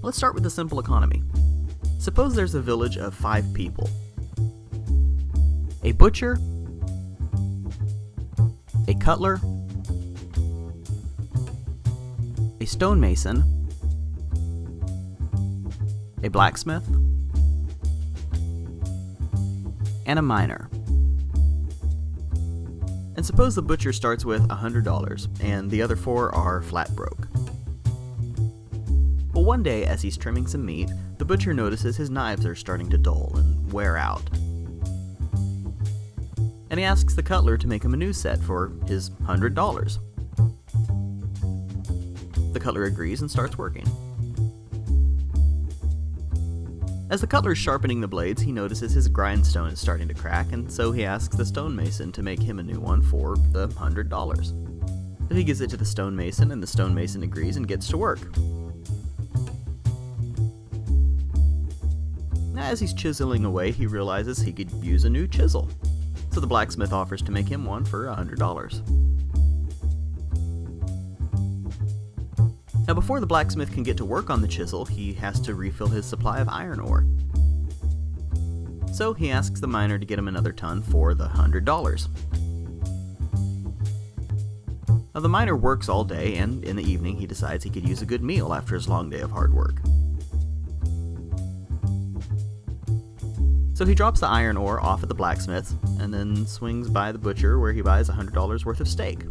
Let's start with the simple economy. Suppose there's a village of 5 people. A butcher, a cutler, a stonemason, a blacksmith, and a miner. And suppose the butcher starts with $100 and the other 4 are flat broke. Well, one day as he's trimming some meat, the butcher notices his knives are starting to dull and wear out. And he asks the cutler to make him a new set for his $100. The cutler agrees and starts working. As the cutler is sharpening the blades, he notices his grindstone is starting to crack, and so he asks the stonemason to make him a new one for the $100. So he gives it to the stonemason, and the stonemason agrees and gets to work. As he's chiseling away, he realizes he could use a new chisel. So the blacksmith offers to make him one for $100. Now before the blacksmith can get to work on the chisel, he has to refill his supply of iron ore. So he asks the miner to get him another ton for the $100. Now the miner works all day, and in the evening he decides he could use a good meal after his long day of hard work. So he drops the iron ore off at the blacksmith's, and then swings by the butcher where he buys $100 worth of steak.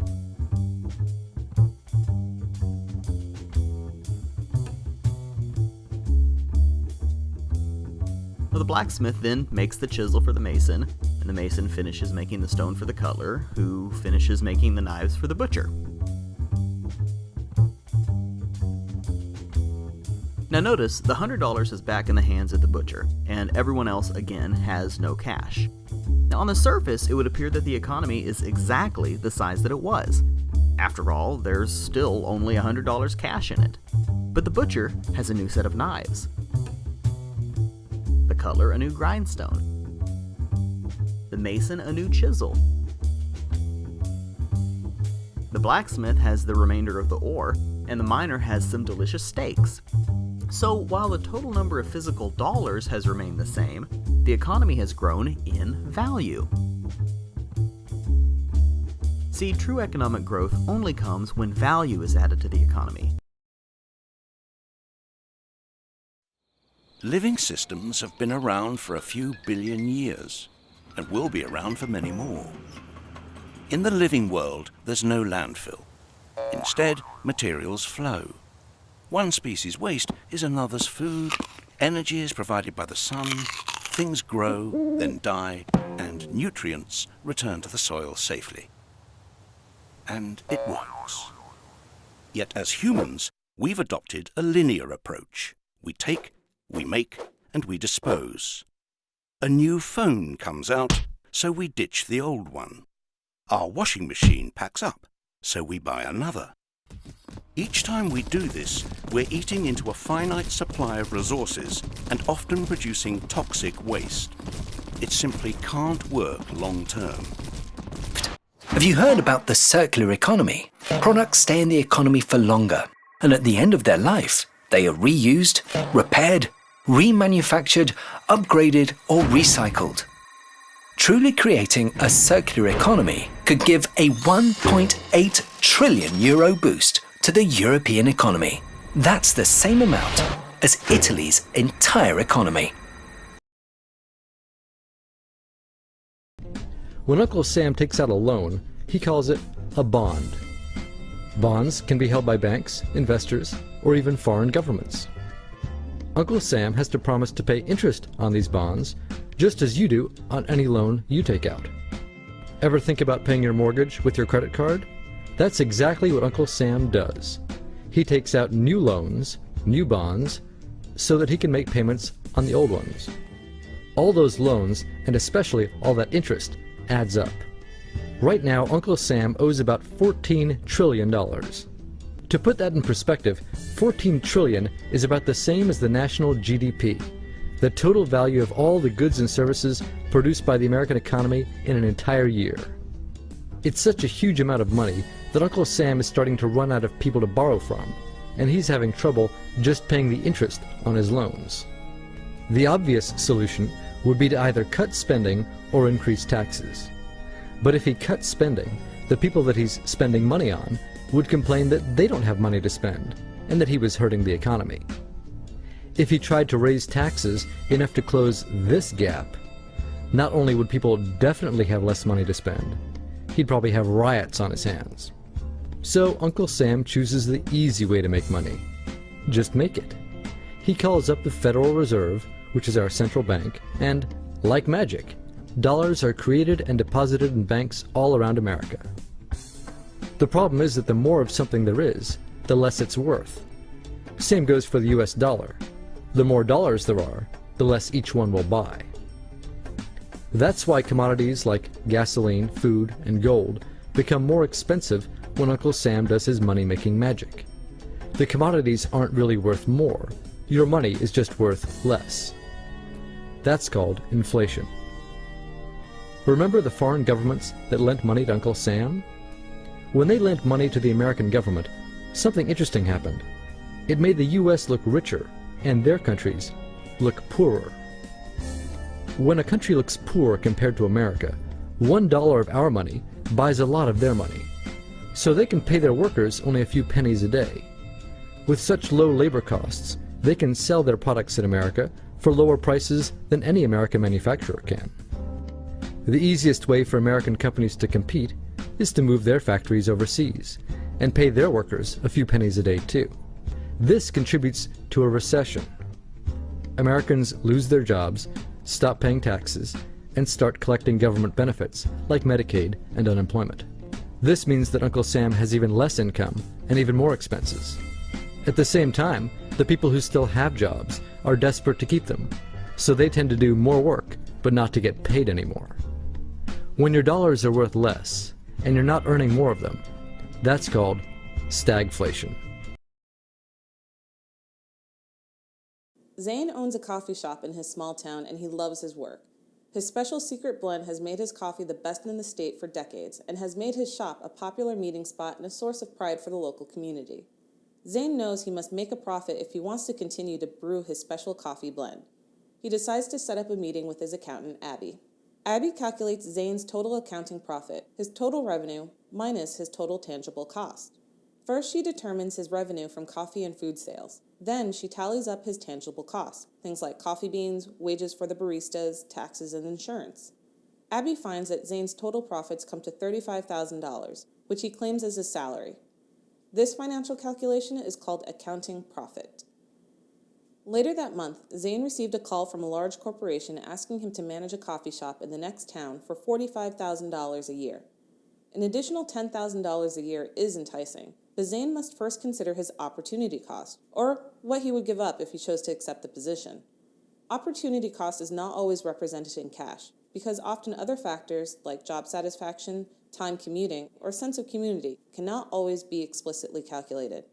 So the blacksmith then makes the chisel for the mason, and the mason finishes making the stone for the cutler, who finishes making the knives for the butcher. Now notice, the $100 is back in the hands of the butcher, and everyone else again has no cash. Now on the surface, it would appear that the economy is exactly the size that it was. After all, there's still only $100 cash in it. But the butcher has a new set of knives. The cutler a new grindstone. The mason a new chisel. The blacksmith has the remainder of the ore, and the miner has some delicious steaks. So while the total number of physical dollars has remained the same, the economy has grown in value. See, true economic growth only comes when value is added to the economy. Living systems have been around for a few billion years and will be around for many more. In the living world, there's no landfill. Instead, materials flow. One species' waste is another's food, energy is provided by the sun, things grow, then die, and nutrients return to the soil safely. And it works. Yet as humans, we've adopted a linear approach. We take, we make, and we dispose. A new phone comes out, so we ditch the old one. Our washing machine packs up, so we buy another. Each time we do this, we're eating into a finite supply of resources and often producing toxic waste. It simply can't work long term. Have you heard about the circular economy? Products stay in the economy for longer, and at the end of their life, they are reused, repaired, remanufactured, upgraded, or recycled. Truly creating a circular economy could give a €1.8 trillion boost to the European economy. That's the same amount as Italy's entire economy. When Uncle Sam takes out a loan, he calls it a bond. Bonds can be held by banks, investors, or even foreign governments. Uncle Sam has to promise to pay interest on these bonds, just as you do on any loan you take out. Ever think about paying your mortgage with your credit card? That's exactly what Uncle Sam does. He takes out new loans, new bonds, so that he can make payments on the old ones. All those loans, and especially all that interest, adds up. Right now, Uncle Sam owes about $14 trillion. To put that in perspective, 14 trillion is about the same as the national GDP, the total value of all the goods and services produced by the American economy in an entire year. It's such a huge amount of money that Uncle Sam is starting to run out of people to borrow from. and he's having trouble just paying the interest on his loans. The obvious solution would be to either cut spending or increase taxes. But if he cuts spending, the people that he's spending money on would complain that they don't have money to spend and that he was hurting the economy. If he tried to raise taxes enough to close this gap, not only would people definitely have less money to spend, he'd probably have riots on his hands. So Uncle Sam chooses the easy way to make money. Just make it. He calls up the Federal Reserve, which is our central bank, and, like magic, dollars are created and deposited in banks all around America. The problem is that the more of something there is, the less it's worth. Same goes for the US dollar. The more dollars there are, the less each one will buy. That's why commodities like gasoline, food, and gold become more expensive when Uncle Sam does his money-making magic. The commodities aren't really worth more. Your money is just worth less. That's called inflation. Remember the foreign governments that lent money to Uncle Sam? When they lent money to the American government, something interesting happened. It made the US look richer and their countries look poorer. When a country looks poor compared to America, $1 of our money buys a lot of their money. So they can pay their workers only a few pennies a day. With such low labor costs, they can sell their products in America for lower prices than any American manufacturer can. The easiest way for American companies to compete is to move their factories overseas and pay their workers a few pennies a day too. This contributes to a recession. Americans lose their jobs, stop paying taxes, and start collecting government benefits like Medicaid and unemployment. This means that Uncle Sam has even less income and even more expenses. At the same time, the people who still have jobs are desperate to keep them, so they tend to do more work but not to get paid anymore. When your dollars are worth less and you're not earning more of them, that's called stagflation. Zane owns a coffee shop in his small town and he loves his work. His special secret blend has made his coffee the best in the state for decades and has made his shop a popular meeting spot and a source of pride for the local community. Zane knows he must make a profit if he wants to continue to brew his special coffee blend. He decides to set up a meeting with his accountant, Abby. Abby calculates Zane's total accounting profit, his total revenue, minus his total tangible cost. First, she determines his revenue from coffee and food sales. Then, she tallies up his tangible costs, things like coffee beans, wages for the baristas, taxes, and insurance. Abby finds that Zane's total profits come to $35,000, which he claims as his salary. This financial calculation is called accounting profit. Later that month, Zane received a call from a large corporation asking him to manage a coffee shop in the next town for $45,000 a year. An additional $10,000 a year is enticing, but Zane must first consider his opportunity cost, or what he would give up if he chose to accept the position. Opportunity cost is not always represented in cash, because often other factors like job satisfaction, time commuting, or sense of community cannot always be explicitly calculated.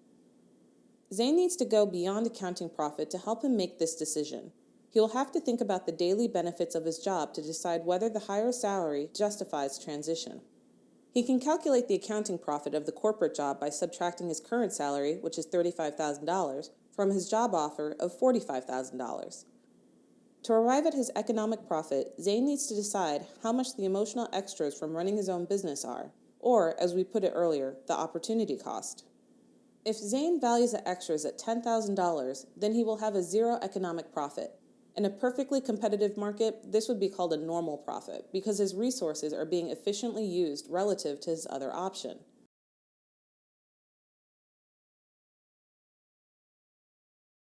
Zane needs to go beyond accounting profit to help him make this decision. He will have to think about the daily benefits of his job to decide whether the higher salary justifies transition. He can calculate the accounting profit of the corporate job by subtracting his current salary, which is $35,000, from his job offer of $45,000. To arrive at his economic profit, Zane needs to decide how much the emotional extras from running his own business are, or, as we put it earlier, the opportunity cost. If Zane values the extras at $10,000, then he will have a zero economic profit. In a perfectly competitive market, this would be called a normal profit because his resources are being efficiently used relative to his other option.